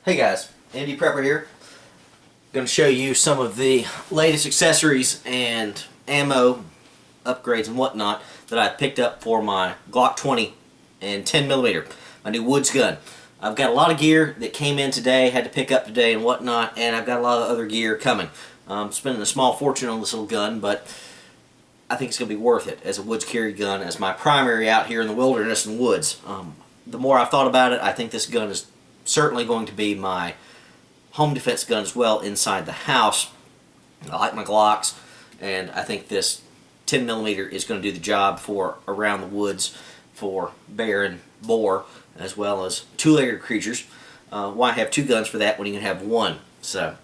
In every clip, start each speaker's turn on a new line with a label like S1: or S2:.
S1: Hey guys, Andy Prepper here. Going to show you some of the latest accessories and ammo upgrades and whatnot that I picked up for my Glock 20 and 10mm, my new Woods gun. I've got a lot of gear that came in today, had to pick up today and whatnot, and I've got a lot of other gear coming. I'm spending a small fortune on this little gun, but I think it's going to be worth it as a woods carry gun, as my primary out here in the wilderness and woods. The more I've thought about it, I think this gun is certainly going to be my home defense gun as well inside the house. I like my Glocks, and I think this 10mm is going to do the job for around the woods for bear and boar, as well as two-legged creatures. Why have two guns for that when you can have one? So,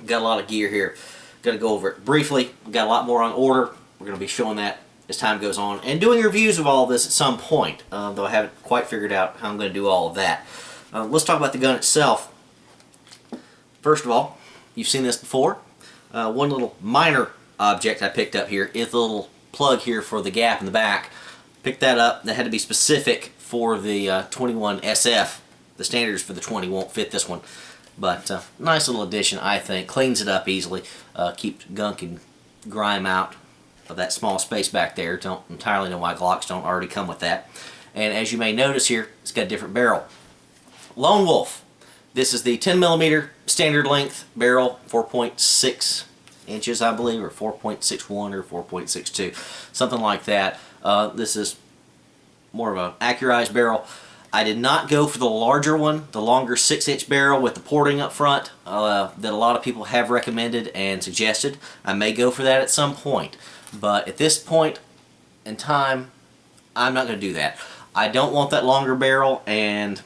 S1: got a lot of gear here. Going to go over it briefly. We've got a lot more on order. We're going to be showing that as time goes on, and doing reviews of all of this at some point, though I haven't quite figured out how I'm going to do all of that. Let's talk about the gun itself. First of all, you've seen this before. One little minor object I picked up here is the little plug here for the gap in the back. Picked that up. That had to be specific for the 21 SF. The standards for the 20 won't fit this one. But nice little addition, I think. Cleans it up easily. Keeps gunk and grime out of that small space back there. Don't entirely know why Glocks don't already come with that. And as you may notice here, it's got a different barrel. Lone Wolf. This is the 10mm standard length barrel, 4.6 inches, I believe, or 4.61 or 4.62, something like that. This is more of an accurized barrel. I did not go for the larger one, the longer 6-inch barrel with the porting up front that a lot of people have recommended and suggested. I may go for that at some point, but at this point in time, I'm not going to do that. I don't want that longer barrel, and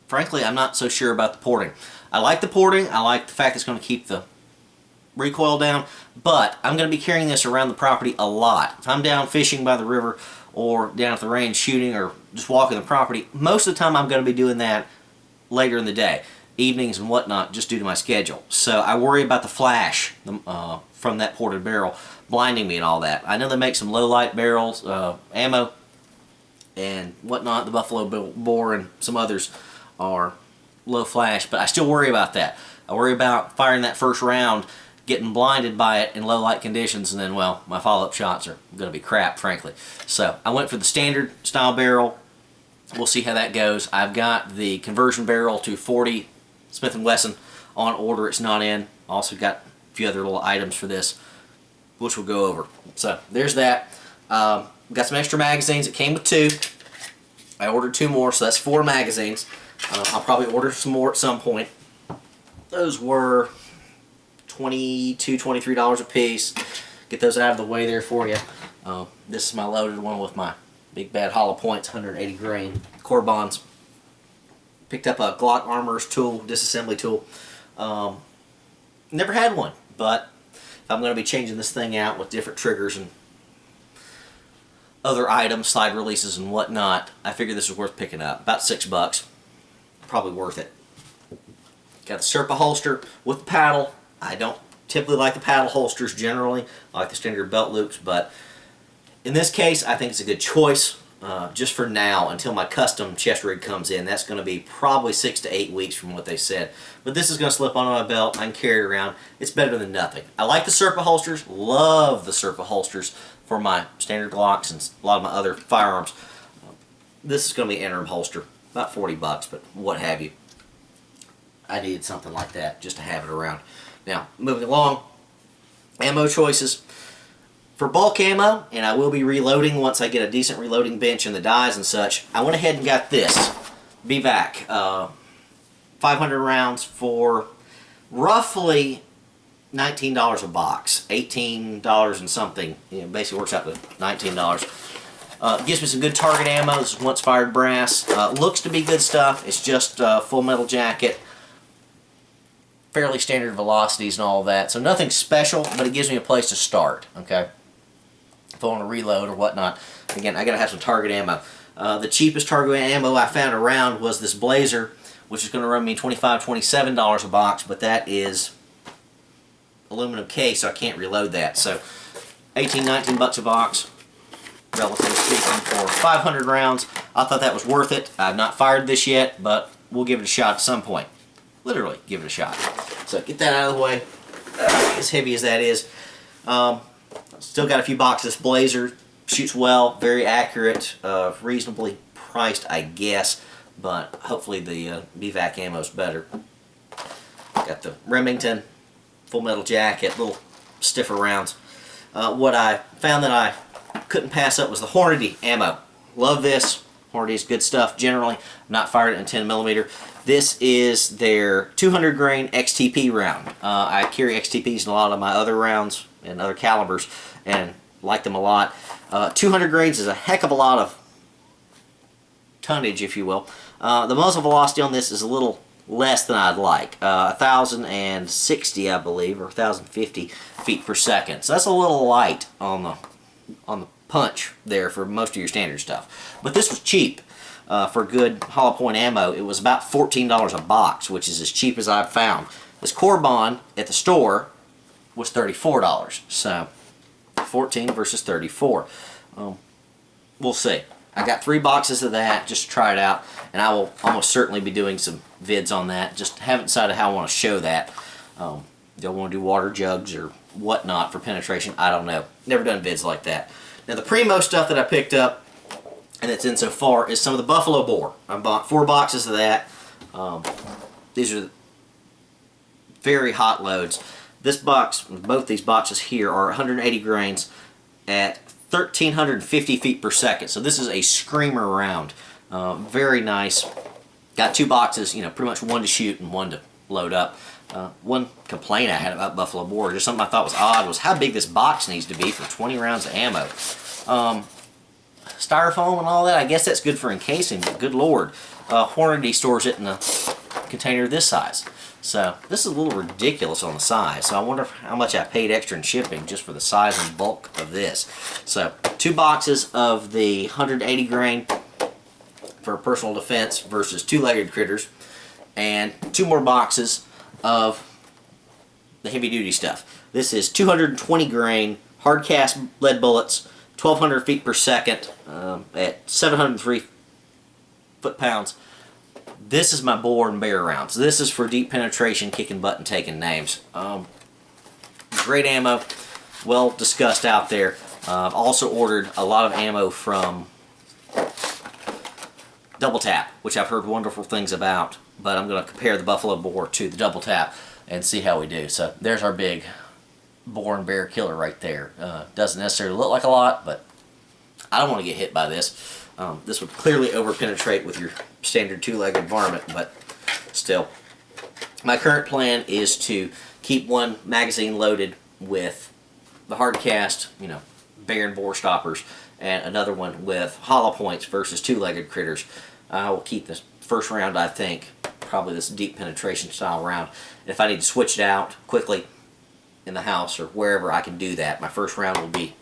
S1: frankly, I'm not so sure about the porting. I like the porting. I like the fact it's going to keep the recoil down, but I'm going to be carrying this around the property a lot. If I'm down fishing by the river or down at the range shooting or just walking the property, most of the time I'm going to be doing that later in the day, evenings and whatnot, just due to my schedule. So I worry about the flash from that ported barrel blinding me and all that. I know they make some low light barrels, ammo and whatnot, the Buffalo Bore and some others are low flash, but I still worry about that. I worry about firing that first round, getting blinded by it in low light conditions, and then, well, my follow-up shots are going to be crap, frankly. So I went for the standard style barrel. We'll see how that goes. I've got the conversion barrel to 40 Smith & Wesson on order. It's not in. Also got a few other little items for this, which we'll go over. So there's that. Got some extra magazines. It came with 2. I ordered 2 more, so that's 4 magazines. I'll probably order some more at some point. Those were $22, $23 a piece. Get those out of the way there for you. This is my loaded one with my big bad hollow points, 180 grain core bonds. Picked up a Glock armorer's tool, disassembly tool. Never had one, but if I'm going to be changing this thing out with different triggers and other items, slide releases and whatnot, I figured this was worth picking up. About $6. Probably worth it. Got the Serpa holster with the paddle. I don't typically like the paddle holsters generally. I like the standard belt loops, but in this case I think it's a good choice just for now until my custom chest rig comes in. That's going to be probably 6 to 8 weeks from what they said. But this is going to slip on my belt. I can carry it around. It's better than nothing. I like the Serpa holsters. Love the Serpa holsters for my standard Glocks and a lot of my other firearms. This is going to be an interim holster. About $40, but what have you. I needed something like that just to have it around. Now, moving along, ammo choices. For bulk ammo, and I will be reloading once I get a decent reloading bench and the dies and such, I went ahead and got this. BVAC. 500 rounds for roughly $19 a box. $18 and something. Basically works out to $19. Gives me some good target ammo. This is once fired brass. Looks to be good stuff. It's just full metal jacket. Fairly standard velocities and all of that. So nothing special, but it gives me a place to start. Okay. If I want to reload or whatnot. Again, I gotta have some target ammo. The cheapest target ammo I found around was this Blazer, which is going to run me $25, $27 a box, but that is aluminum case, so I can't reload that. So 18, 19 bucks a box. Relatively speaking, for 500 rounds. I thought that was worth it. I've not fired this yet, but we'll give it a shot at some point. Literally, give it a shot. So get that out of the way. As heavy as that is. Still got a few boxes. Blazer shoots well, very accurate, reasonably priced, I guess, but hopefully the BVAC ammo is better. Got the Remington full metal jacket, little stiffer rounds. What I found that I couldn't pass up was the Hornady ammo. Love this. Hornady's good stuff generally. Not fired it in 10mm. This is their 200 grain XTP round. I carry XTPs in a lot of my other rounds and other calibers and like them a lot. 200 grains is a heck of a lot of tonnage, if you will. The muzzle velocity on this is a little less than I'd like. 1,060, I believe, or 1,050 feet per second. So that's a little light on the punch there for most of your standard stuff. But this was cheap for good hollow point ammo. It was about $14 a box, which is as cheap as I've found. This Corbon at the store was $34. So 14 versus 34. We'll see. I got 3 boxes of that just to try it out, and I will almost certainly be doing some vids on that. Just haven't decided how I want to show that. Do I want to do water jugs or whatnot for penetration? I don't know. Never done vids like that. Now the Primo stuff that I picked up and that's in so far is some of the Buffalo Bore. I bought 4 boxes of that. These are very hot loads. This box, both these boxes here, are 180 grains at 1,350 feet per second. So this is a screamer round. Very nice. Got 2 boxes, you know, pretty much one to shoot and one to load up. One complaint I had about Buffalo Bore, just something I thought was odd, was how big this box needs to be for 20 rounds of ammo. Styrofoam and all that, I guess that's good for encasing, but good lord, Hornady stores it in a container this size. So this is a little ridiculous on the size, so I wonder how much I paid extra in shipping just for the size and bulk of this. So 2 boxes of the 180 grain for personal defense versus 2-legged critters, and 2 more boxes of the heavy duty stuff. This is 220 grain hard cast lead bullets, 1,200 feet per second at 703 foot-pounds. This is my bore and bear rounds. This is for deep penetration, kicking butt and taking names. Great ammo, well discussed out there. I've also ordered a lot of ammo from Double Tap, which I've heard wonderful things about, but I'm going to compare the Buffalo Bore to the Double Tap and see how we do. So there's our big boar and bear killer right there. Doesn't necessarily look like a lot, but I don't want to get hit by this. This would clearly over-penetrate with your standard 2-legged varmint, but still. My current plan is to keep one magazine loaded with the hard cast, you know, bear and boar stoppers, and another one with hollow points versus 2-legged critters. I will keep this first round, I think, probably this deep penetration style round. And if I need to switch it out quickly in the house or wherever, I can do that. My first round will be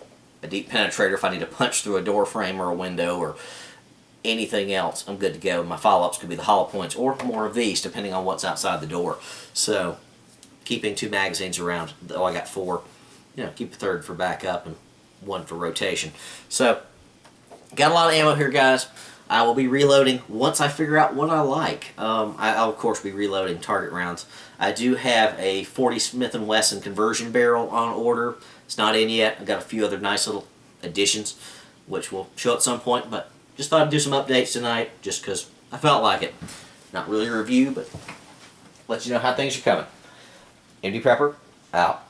S1: a deep penetrator. If I need to punch through a door frame or a window or anything else, I'm good to go. My follow-ups could be the hollow points or more of these, depending on what's outside the door. So keeping 2 magazines around. Oh, I got 4. You know, keep a third for backup and 1 for rotation. So got a lot of ammo here, guys. I will be reloading once I figure out what I like. I'll of course be reloading target rounds. I do have a 40 Smith & Wesson conversion barrel on order. It's not in yet. I've got a few other nice little additions, which will show at some point, but just thought I'd do some updates tonight just because I felt like it. Not really a review, but let you know how things are coming. MD Prepper, out.